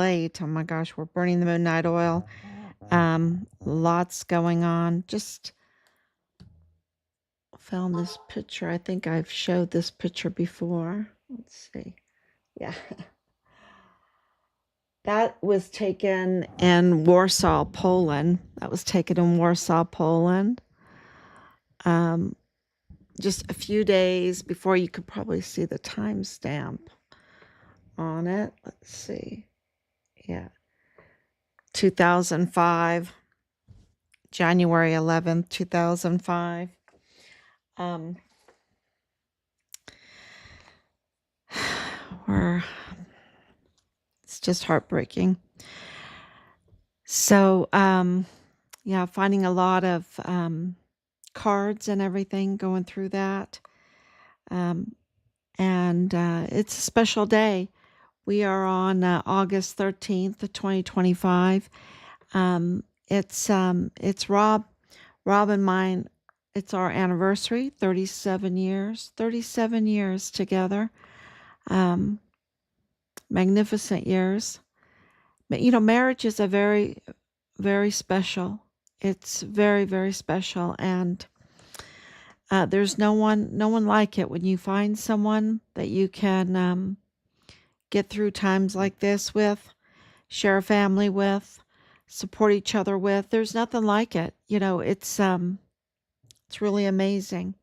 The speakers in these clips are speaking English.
late. Oh my gosh, we're burning the midnight oil. Lots going on. Just found this picture. I think I've showed this picture before. Let's see. Yeah. That was taken in Warsaw, Poland. Um, just a few days before. You could probably see the timestamp on it. Let's see. Yeah. 2005, January 11th, 2005. Um, where it's just heartbreaking. So, yeah, finding a lot of cards and everything going through that. And it's a special day. We are on August 13th, 2025. It's Rob and mine. It's our anniversary, 37 years together. Magnificent years. But, marriage is a very, very special. It's very, very special. And there's no one like it when you find someone that you can get through times like this with, share a family with, support each other with. There's nothing like it. It's really amazing.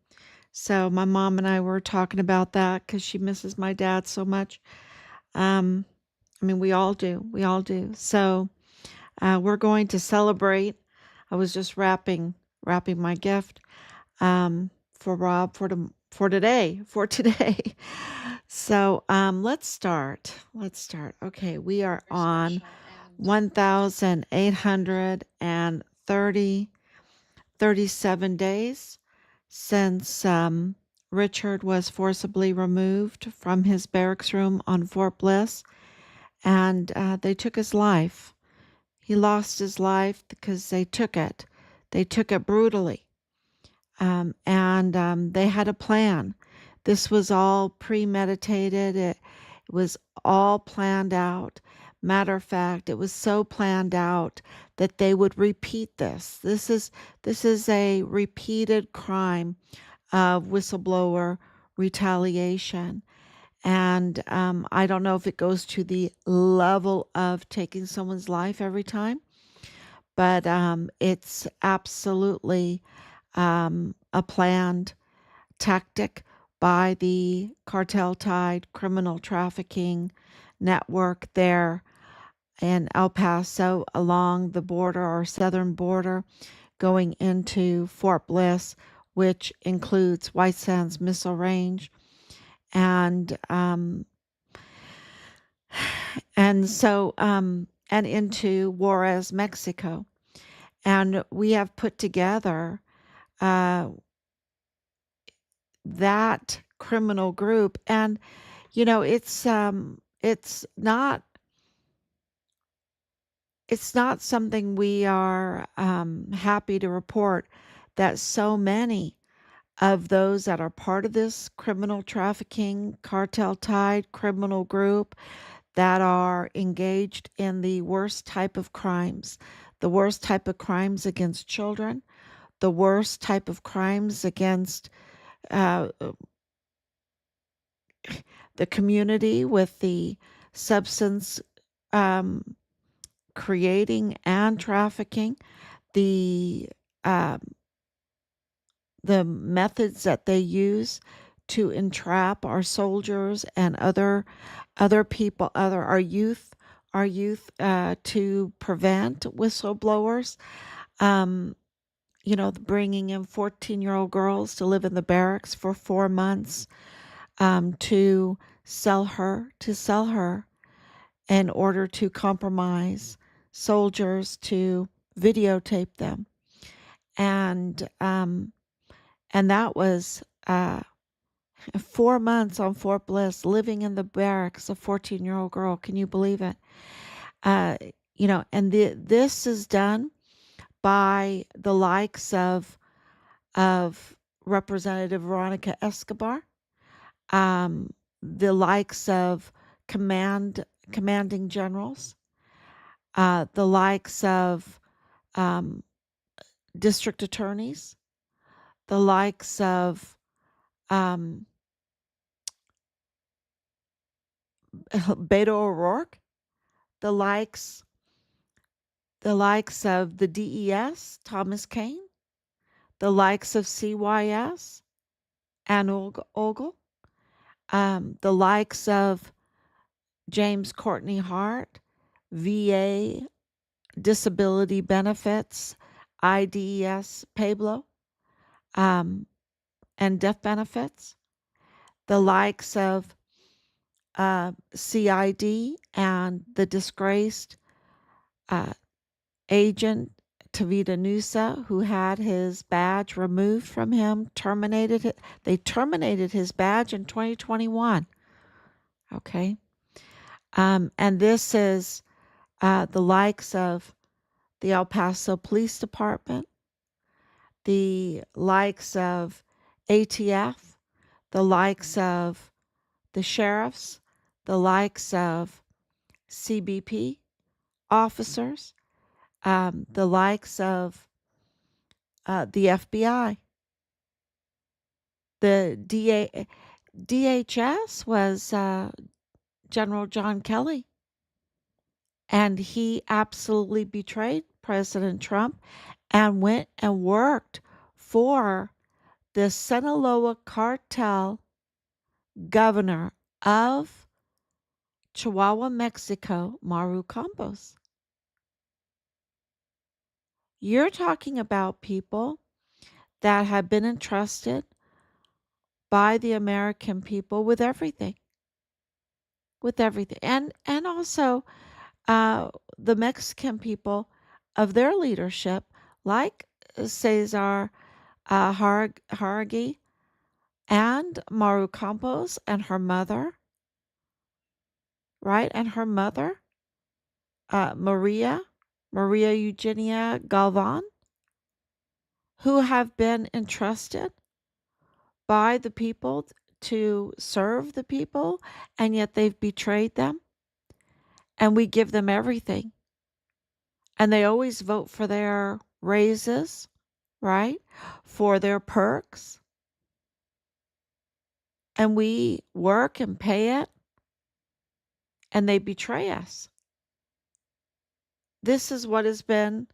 So my mom and I were talking about that because she misses my dad so much. We all do. So we're going to celebrate. I was just wrapping my gift for Rob for today. So let's start. Okay, we are on 1,837 days since Richard was forcibly removed from his barracks room on Fort Bliss, and they took his life. He lost his life because they took it. They took it brutally. And they had a plan. This was all premeditated. It was all planned out. Matter of fact, it was so planned out that they would repeat this. This is a repeated crime of whistleblower retaliation. And I don't know if it goes to the level of taking someone's life every time, but it's absolutely a planned tactic by the cartel-tied criminal trafficking network there in El Paso along the border, our southern border, going into Fort Bliss, which includes White Sands Missile Range, and into Juarez, Mexico. And we have put together that criminal group, and it's not something we are happy to report that so many of those that are part of this criminal trafficking cartel tied criminal group that are engaged in the worst type of crimes against children, the worst type of crimes against the community with the substance creating and trafficking, the methods that they use to entrap our soldiers and other people, our youth to prevent whistleblowers. Bringing in 14-year-old girls to live in the barracks for 4 months, to sell her in order to compromise soldiers, to videotape them. And that was 4 months on Fort Bliss, living in the barracks, a 14-year-old girl. Can you believe it? This is done by the likes of Representative Veronica Escobar, the likes of commanding generals the likes of um, district attorneys, the likes of um, Beto O'Rourke, the likes of the DES, Thomas Kane, the likes of CYS, and Ogle, the likes of James Courtney Hart, VA disability benefits, IDES Pablo, um, and death benefits, the likes of CID and the disgraced uh, agent Tavita Nuusa, who had his badge removed from him, terminated it. They terminated his badge in 2021. Okay. And this is the likes of the El Paso Police Department, the likes of ATF, the likes of the sheriffs, the likes of CBP officers, the likes of the FBI. The DHS was General John Kelly, and he absolutely betrayed President Trump and went and worked for the Sinaloa Cartel governor of Chihuahua, Mexico, Maru Campos. You're talking about people that have been entrusted by the American people with everything, and also uh, the Mexican people of their leadership, like Cesar Haragi and Maru Campos and her mother, right? And her mother, Maria Eugenia Galvan, who have been entrusted by the people to serve the people, and yet they've betrayed them, and we give them everything. And they always vote for their raises, right? For their perks. And we work and pay it, and they betray us. This is what has been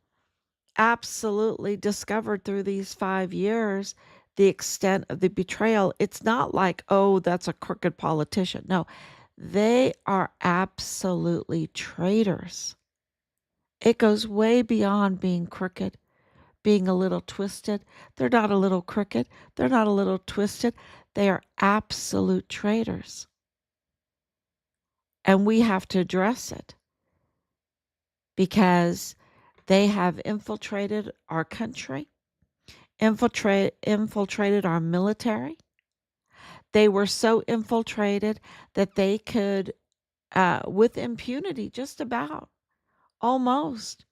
absolutely discovered through these 5 years, the extent of the betrayal. It's not like, oh, that's a crooked politician. No, they are absolutely traitors. It goes way beyond being crooked, being a little twisted. They're not a little crooked. They're not a little twisted. They are absolute traitors. And we have to address it because they have infiltrated our country, infiltrated our military. They were so infiltrated that they could, with impunity, just about, almost,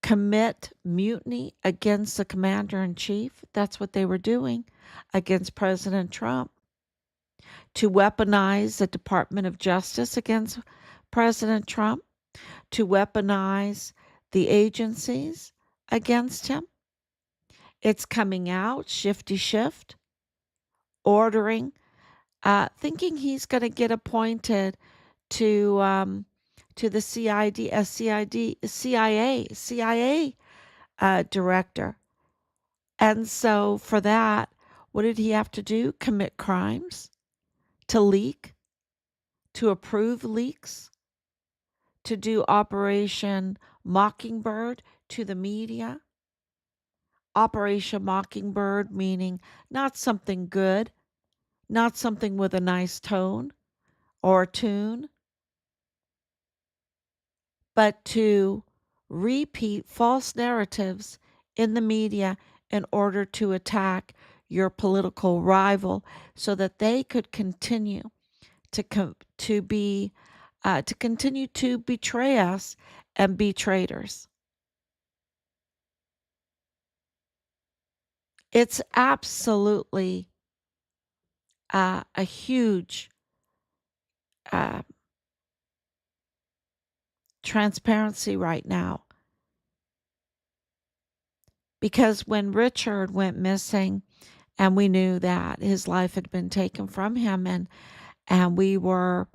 commit mutiny against the commander in chief. That's what they were doing against President Trump. To weaponize the Department of Justice against President Trump, to weaponize the agencies against him. It's coming out, shifty shift, ordering, thinking he's going to get appointed to the CIA director. And so for that, what did he have to do? Commit crimes, to leak, to approve leaks, to do Operation Mockingbird to the media. Operation Mockingbird meaning not something good, not something with a nice tone or tune, but to repeat false narratives in the media in order to attack your political rival so that they could continue to continue to betray us and be traitors. It's absolutely a huge uh, transparency right now. Because when Richard went missing and we knew that his life had been taken from him, and we were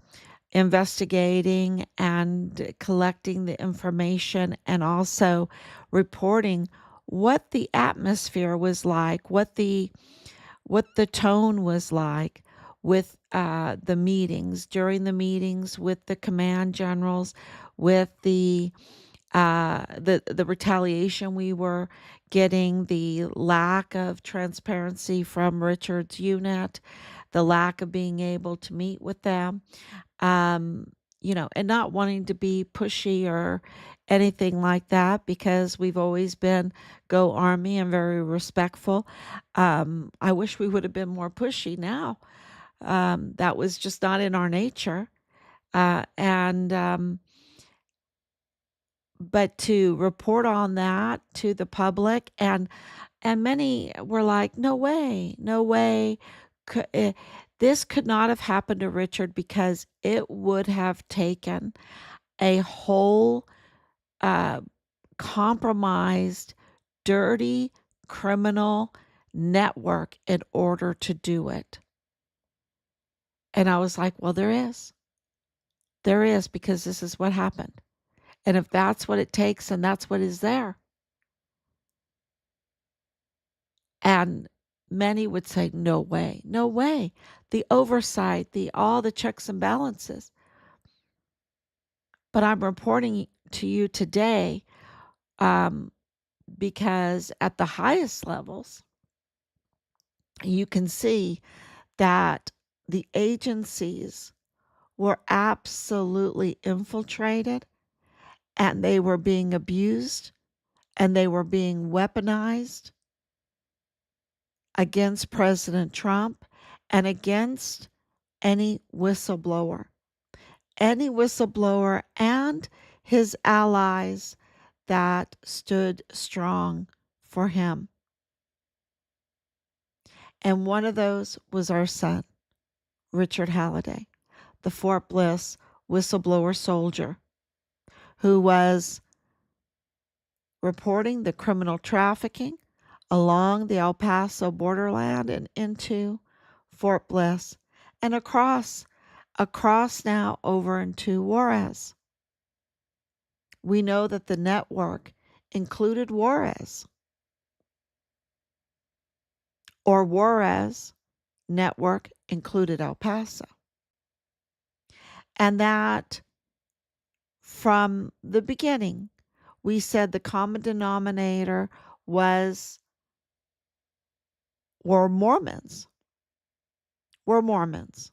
investigating and collecting the information and also reporting what the atmosphere was like, what the tone was like with the meetings, during the meetings with the command generals, with the retaliation we were getting, the lack of transparency from Richard's unit, the lack of being able to meet with them, um, and not wanting to be pushy or anything like that, because we've always been go Army and very respectful. I wish we would have been more pushy now. That was just not in our nature. And But to report on that to the public, and many were like, no way, no way. This could not have happened to Richard, because it would have taken a whole uh, compromised, dirty criminal network in order to do it. And I was like, well, there is. There is, because this is what happened. And if that's what it takes and that's what is there. And many would say, no way, no way. The oversight, all the checks and balances. But I'm reporting to you today because at the highest levels, you can see that the agencies were absolutely infiltrated, and they were being abused, and they were being weaponized against President Trump and against any whistleblower. Any whistleblower and his allies that stood strong for him. And one of those was our son, Richard Halliday, the Fort Bliss whistleblower soldier, who was reporting the criminal trafficking along the El Paso borderland and into Fort Bliss and across now over into Juarez. We know that the network included Juarez, or Juarez network included El Paso. And that from the beginning, we said the common denominator were Mormons. Were Mormons.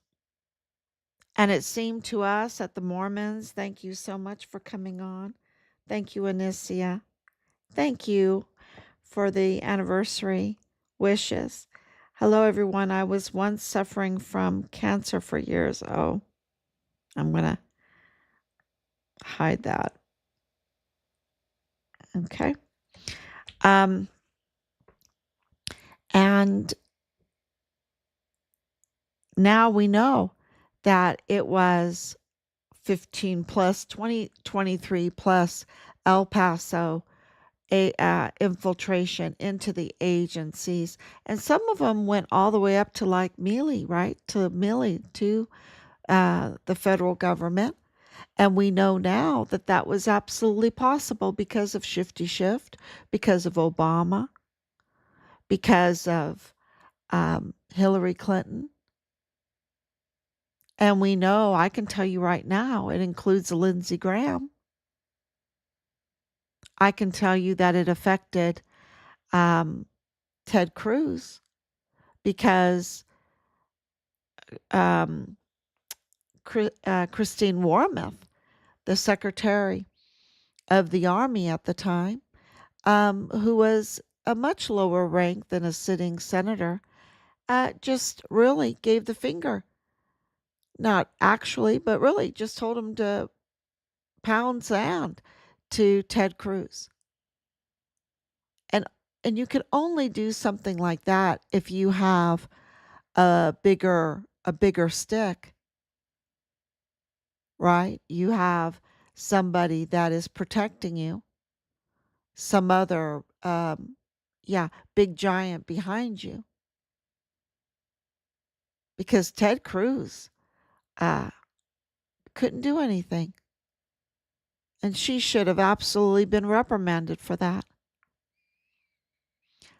And it seemed to us that the Mormons, thank you so much for coming on. Thank you, Anicia. Thank you for the anniversary wishes. Hello, everyone. I was once suffering from cancer for years. Oh, I'm going to hide that. Okay. And now we know that it was 15 plus, 20, 23 plus El Paso infiltration into the agencies. And some of them went all the way up to like Mealy, right? To the federal government. And we know now that that was absolutely possible because of Shifty Shift, because of Obama, because of Hillary Clinton. And we know, I can tell you right now, it includes Lindsey Graham. I can tell you that it affected Ted Cruz, because Christine Wormuth, the Secretary of the Army at the time, who was a much lower rank than a sitting senator, just really gave the finger. Not actually, but really just told him to pound sand to Ted Cruz. And you can only do something like that if you have a bigger stick, right? You have somebody that is protecting you, some other, big giant behind you. Because Ted Cruz uh, couldn't do anything. And she should have absolutely been reprimanded for that.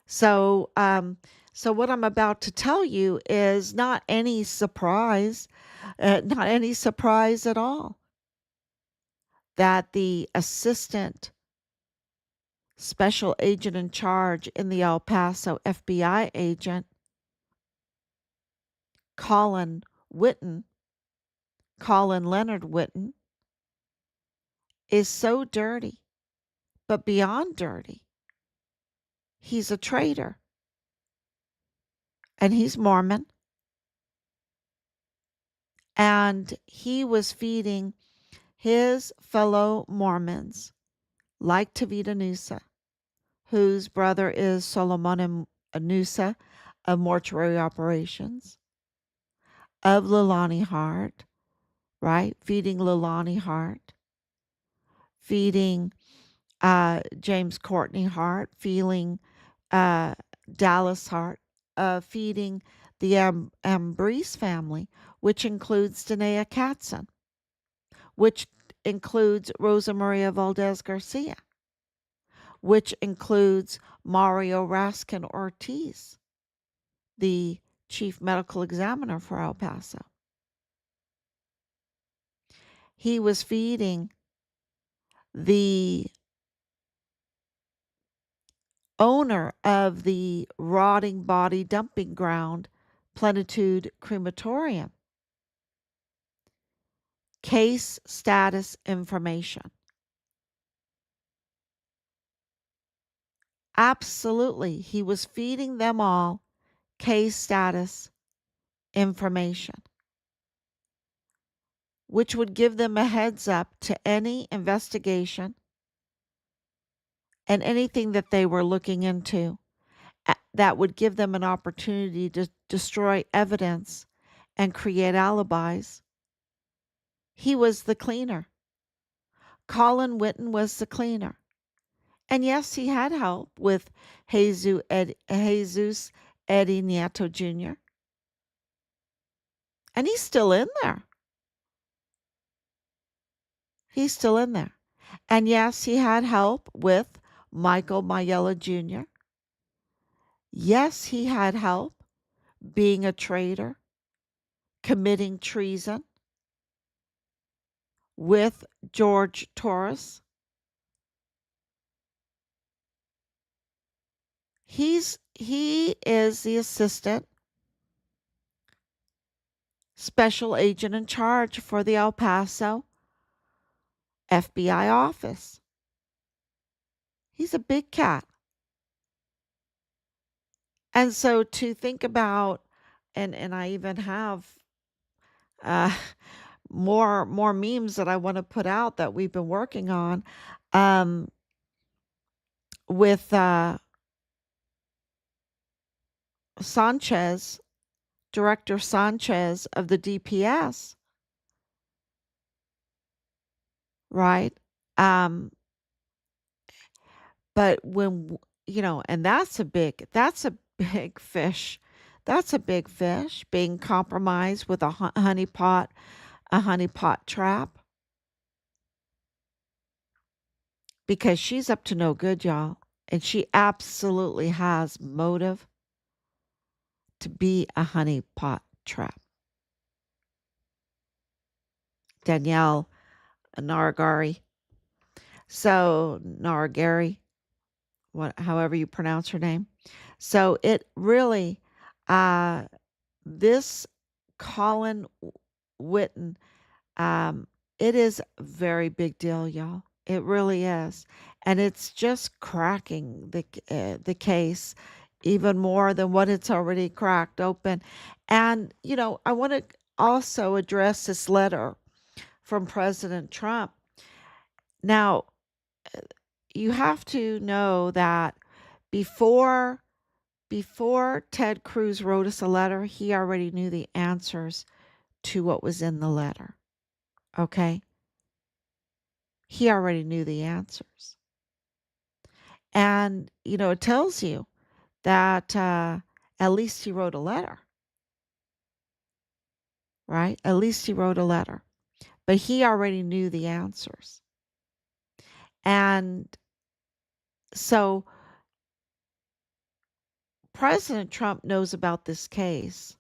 So what I'm about to tell you is not any surprise, not any surprise at all, that the assistant special agent in charge in the El Paso FBI agent, Colin Whetten, Colin Leonard Whetten, is so dirty, but beyond dirty. He's a traitor. And he's Mormon. And he was feeding his fellow Mormons, like Tavita Nuusa, whose brother is Solomon Nuusa of mortuary operations, of Leilani Hart, right? Feeding Leilani Hart, feeding James Courtney Hart, feeding Dallas Hart, feeding the Ambrose family, which includes Danae Katzen, which includes Rosa Maria Valdez Garcia, which includes Mario Raskin Ortiz, the chief medical examiner for El Paso. He was feeding the owner of the rotting body dumping ground, Plenitude Crematorium, case status information. Absolutely, he was feeding them all case status information, which would give them a heads up to any investigation and anything that they were looking into that would give them an opportunity to destroy evidence and create alibis. He was the cleaner. Colin Whetten was the cleaner. And yes, he had help with Jesus Eddie Nieto Jr. And he's still in there. He's still in there. And yes, he had help with Michael Maiella Jr. Yes, he had help being a traitor, committing treason with George Torres. He is the assistant special agent in charge for the El Paso FBI office. He's a big cat. And so to think about, and I even have uh, more memes that I want to put out that we've been working on with Sanchez, Director Sanchez of the DPS, right? But when and that's a big fish. That's a big fish being compromised with a honeypot trap, because she's up to no good, y'all, and she absolutely has motive to be a honeypot trap. Danielle Naragari. So Naragari, however you pronounce her name. So it really, this Colin Whetten, it is a very big deal, y'all. It really is, and it's just cracking the case even more than what it's already cracked open. And I want to also address this letter from President Trump. Now, you have to know that before Ted Cruz wrote us a letter, he already knew the answers to what was in the letter. Okay? He already knew the answers. And, it tells you that at least he wrote a letter, right? At least he wrote a letter. But he already knew the answers. And so President Trump knows about this case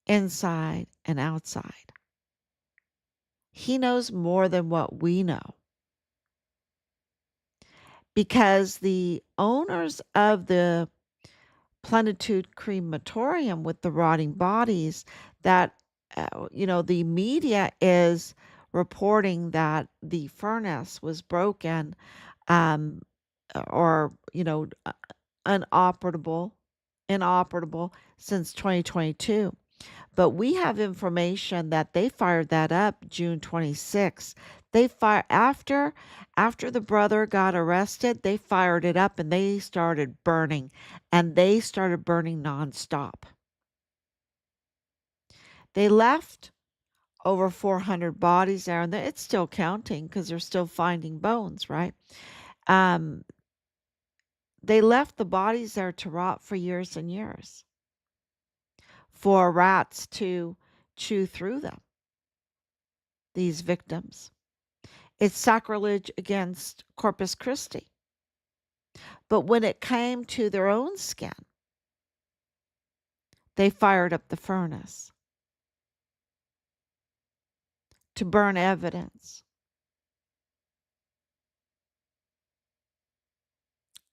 inside and outside. He knows more than what we know because the owners of the Plenitude crematorium with the rotting bodies that the media is reporting that the furnace was broken, um or unoperable inoperable since 2022. But we have information that they fired that up June 26th. They fire after the brother got arrested, they fired it up and they started burning, and they started burning nonstop. They left over 400 bodies there, and it's still counting because they're still finding bones, right? Um, they left the bodies there to rot for years and years for rats to chew through them, these victims. It's sacrilege against Corpus Christi. But when it came to their own skin, they fired up the furnace to burn evidence.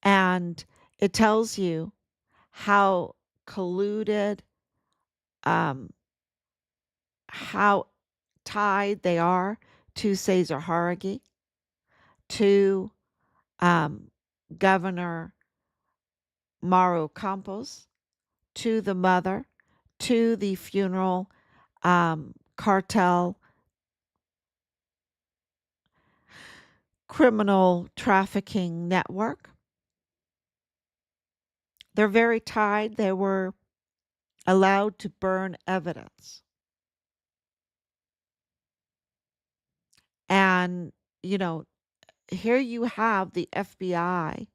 And it tells you how colluded, um, how tied they are to Cesar Haragi, to um, Governor Mauro Campos, to the mother, to the funeral cartel criminal trafficking network. They're very tied. They were allowed to burn evidence. And, here you have the FBI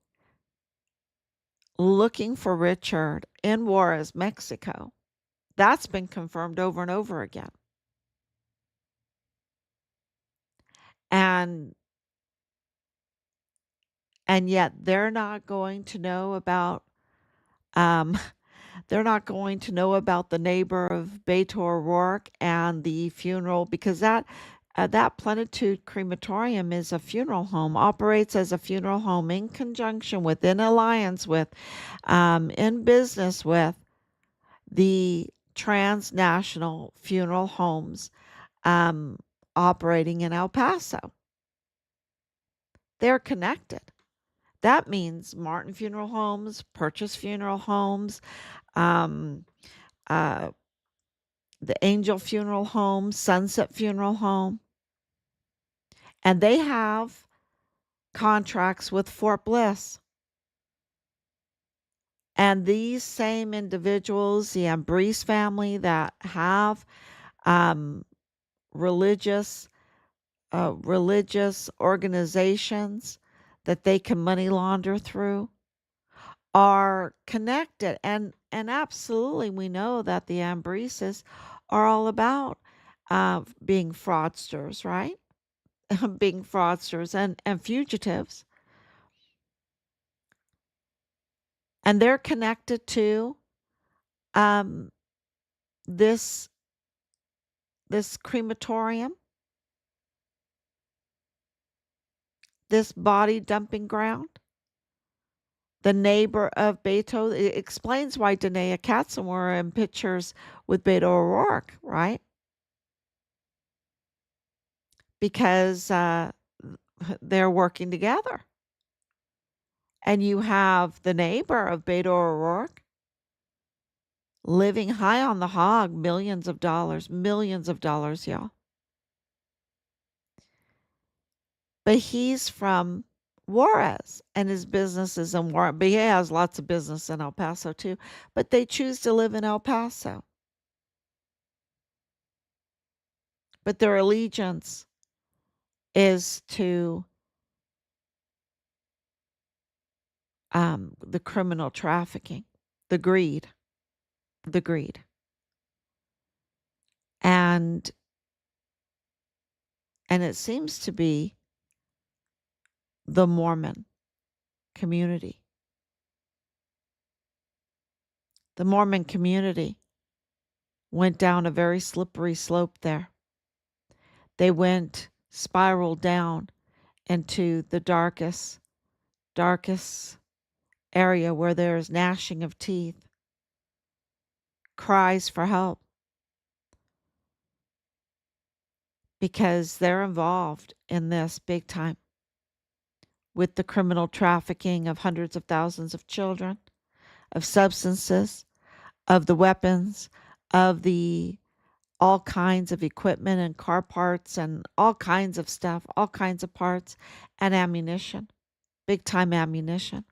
looking for Richard in Juarez, Mexico. That's been confirmed over and over again. And yet they're not going to know about um they're not going to know about the neighbor of Beto O'Rourke and the funeral, because that Plenitude crematorium is a funeral home, operates as a funeral home in conjunction with, in alliance with, in business with the transnational funeral homes um, operating in El Paso. They're connected. That means Martin Funeral Homes, Purchase Funeral Homes, um, uh, the Angel Funeral Home, Sunset Funeral Home. And they have contracts with Fort Bliss. And these same individuals, the Ambrose family that have um, religious religious organizations that they can money launder through, are connected. And absolutely, we know that the Ambroses are all about being fraudsters, right? Being fraudsters and fugitives. And they're connected to um, this crematorium, this body dumping ground. The neighbor of Beto, it explains why Danae Katzen were in pictures with Beto O'Rourke, right? Because they're working together. And you have the neighbor of Beto O'Rourke living high on the hog, millions of dollars, y'all. But he's from Juarez, and his business is in Juarez. But he has lots of business in El Paso too. But they choose to live in El Paso. But their allegiance is to the criminal trafficking, the greed, the greed. And it seems to be the Mormon community. The Mormon community went down a very slippery slope there. They spiraled down into the darkest area where there's gnashing of teeth, cries for help, because they're involved in this big time with the criminal trafficking of hundreds of thousands of children, of substances, of the weapons, of the all kinds of equipment and car parts and all kinds of stuff, all kinds of parts and ammunition, big time ammunition.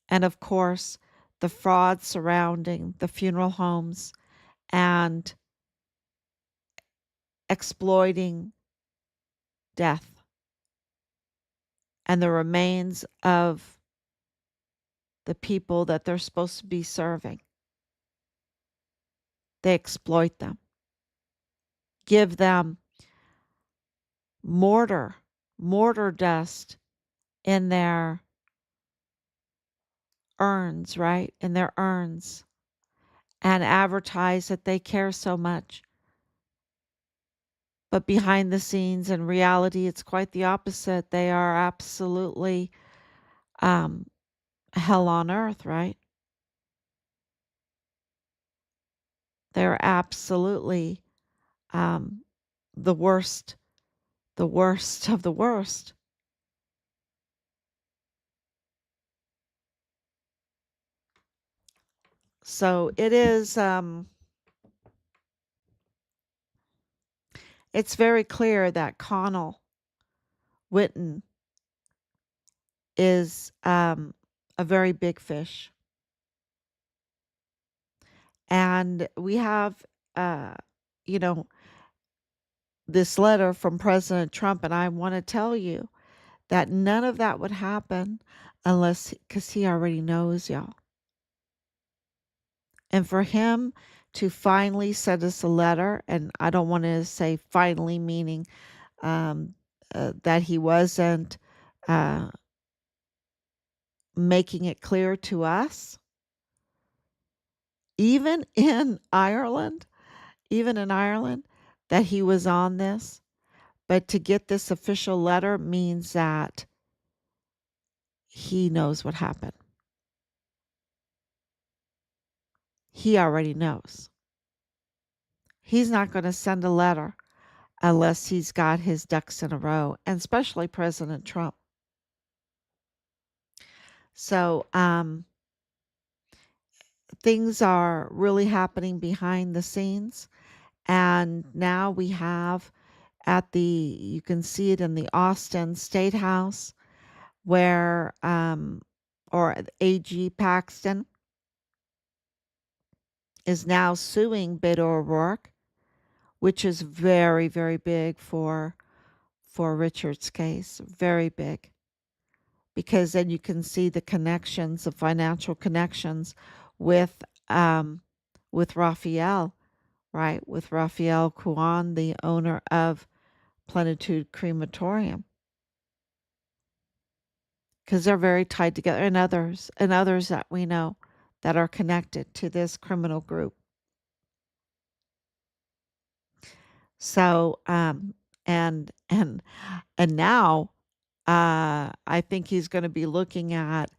And of course, the fraud surrounding the funeral homes and exploiting death and the remains of the people that they're supposed to be serving. They exploit them, give them mortar dust in their urns, right? In their urns, and advertise that they care so much. But behind the scenes, in reality, it's quite the opposite. They are absolutely um, hell on earth, right? They're absolutely um, the worst of the worst. So it is, it's very clear that Conal Whetten is a very big fish. And we have, uh, you know, this letter from President Trump, and I want to tell you that none of that would happen unless, because he already knows, y'all. And for him to finally send us a letter, and I don't want to say finally, meaning um, that he wasn't uh, making it clear to us, even in Ireland, that he was on this. But to get this official letter means that he knows what happened. He already knows. He's not going to send a letter unless he's got his ducks in a row, and especially President Trump. So, things are really happening behind the scenes. And now we have you can see it in the Austin State House, where, or AG Paxton is now suing Beto O'Rourke, which is very, very big for Richard's case. Very big. Because then you can see the connections, the financial connections with Raphael, right? With Raphael Kwan, the owner of Plenitude Crematorium. Because they're very tied together, and others that we know that are connected to this criminal group. So, and now, I think he's going to be looking at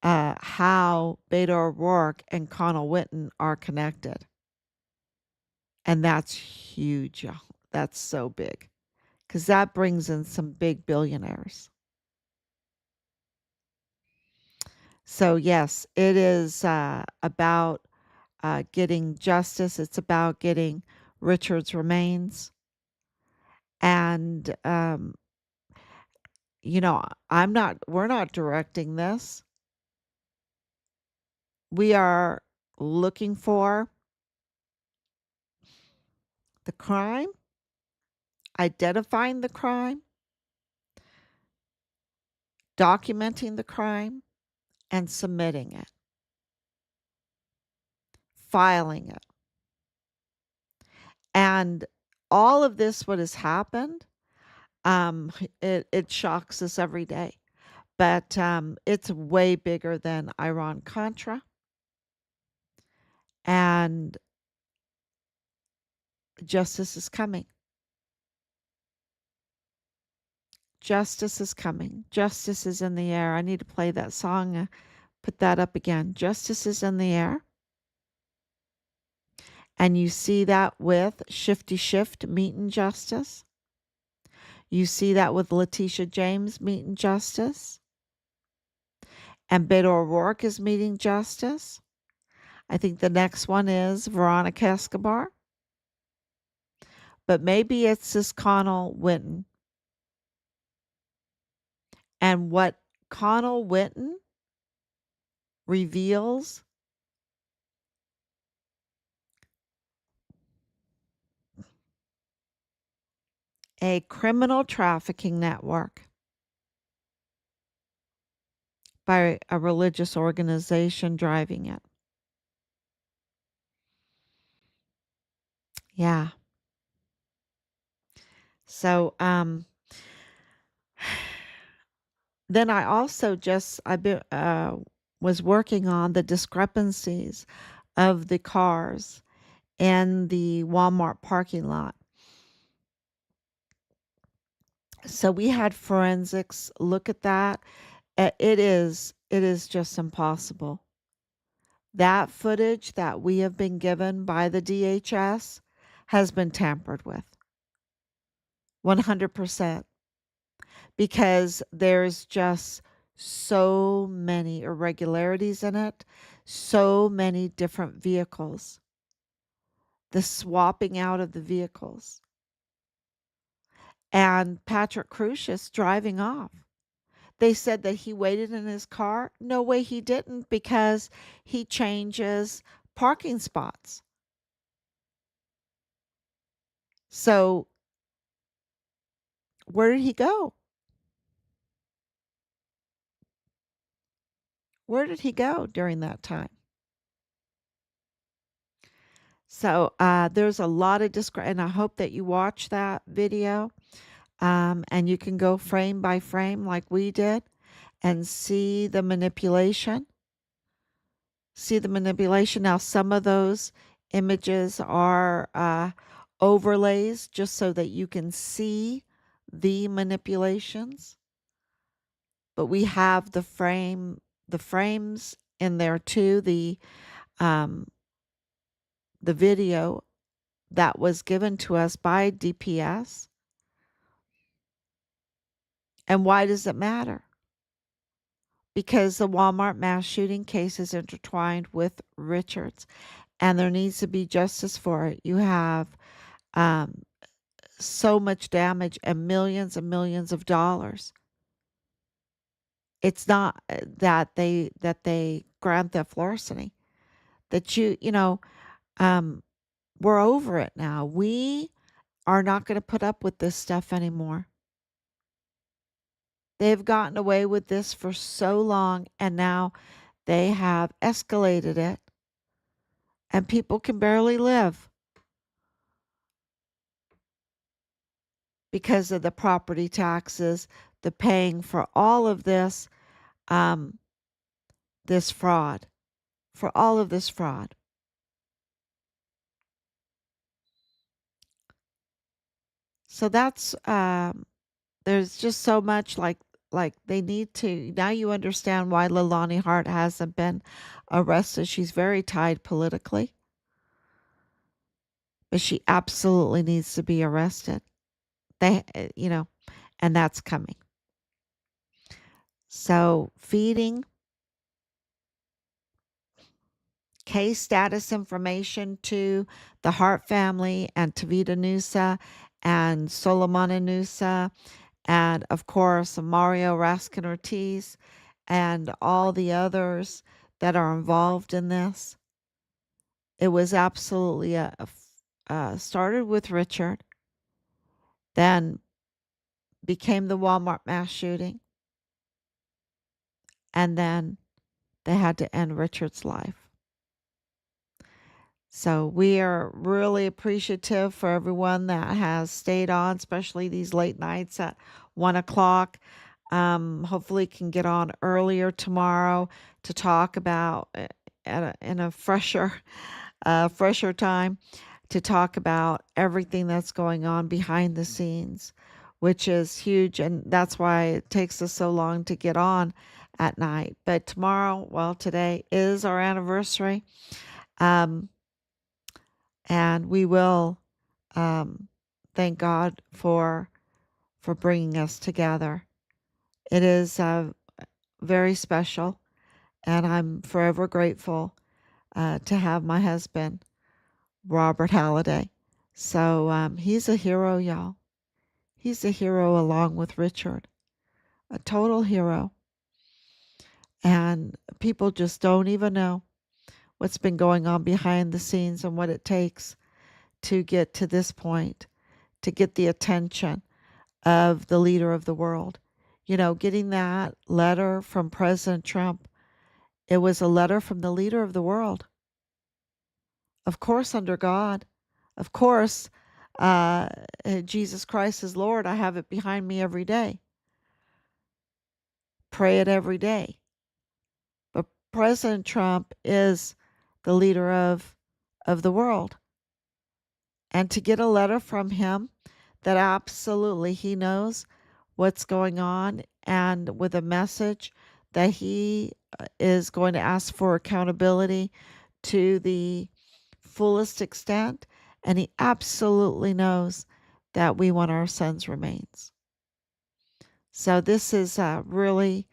how Beto O'Rourke and Conal Whetten are connected, and that's huge, y'all. That's so big, because that brings in some big billionaires. So yes, it is about getting justice. It's about getting Richard's remains. And, we're not directing this. We are looking for the crime, identifying the crime, documenting the crime, and submitting it, filing it. And all of this, what has happened, um, it shocks us every day. But it's way bigger than Iran Contra. And justice is coming. Justice is coming. Justice is in the air. I need to play that song, put that up again. Justice is in the air. And you see that with Shifty Shift meeting justice. You see that with Letitia James meeting justice. And Beto O'Rourke is meeting justice. I think the next one is Veronica Escobar. But maybe it's this Conal Whetten. And what Conal Whetten reveals a criminal trafficking network by a religious organization driving it. Yeah. So then I also was working on the discrepancies of the cars in the Walmart parking lot. So we had forensics look at that. It is just impossible. That footage that we have been given by the DHS has been tampered with 100% because there's just so many irregularities in it, so many different vehicles, the swapping out of the vehicles, and Patrick Crusius driving off. They said that he waited in his car. No way he didn't, because he changes parking spots. So where did he go? Where did he go during that time? So there's a lot of and I hope that you watch that video, and you can go frame by frame like we did and see the manipulation. See the manipulation. Now, some of those images are overlays just so that you can see the manipulations. But we have the frames in there too. Um, the video that was given to us by DPS. And why does it matter? Because the Walmart mass shooting case is intertwined with Richards, and there needs to be justice for it. You have um, so much damage and millions of dollars. It's not that they grand theft larceny. That we're over it now. We are not going to put up with this stuff anymore. They've gotten away with this for so long, and now they have escalated it, and people can barely live because of the property taxes, the paying for all of this, um, this fraud, for all of this fraud. So that's there's just so much like they need to now. You understand why Leilani Hart hasn't been arrested. She's very tied politically, but she absolutely needs to be arrested. They, and that's coming. So feeding case status information to the Hart family and Tavita Nuusa and Solomona Nuusa, and of course Mario Raskin Ortiz and all the others that are involved in this. It was absolutely started with Richard, then became the Walmart mass shooting, and then they had to end Richard's life. So we are really appreciative for everyone that has stayed on, especially these late nights at 1 o'clock. Hopefully can get on earlier tomorrow to talk about in a fresher time to talk about everything that's going on behind the scenes, which is huge. And that's why it takes us so long to get on at night. But tomorrow, well, today is our anniversary. Um, and we will thank God for bringing us together. It is very special, and I'm forever grateful to have my husband, Robert Halliday. So he's a hero, y'all. He's a hero along with Richard, a total hero. And people just don't even know what's been going on behind the scenes and what it takes to get to this point, to get the attention of the leader of the world. You know, getting that letter from President Trump, it was a letter from the leader of the world. Of course, under God. Of course, Jesus Christ is Lord. I have it behind me every day. Pray it every day. But President Trump is the leader of the world. And to get a letter from him that absolutely he knows what's going on, and with a message that he is going to ask for accountability to the fullest extent, and he absolutely knows that we want our son's remains. So this is a really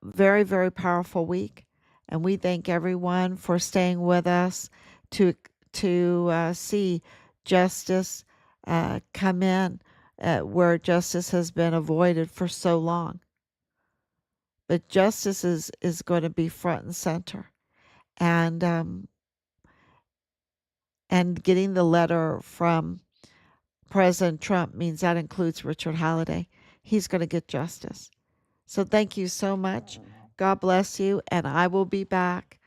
very, very powerful week, and we thank everyone for staying with us to see justice come in where justice has been avoided for so long. But justice is going to be front and center, and getting the letter from President Trump means that includes Richard Halliday. He's going to get justice. So thank you so much. God bless you, and I will be back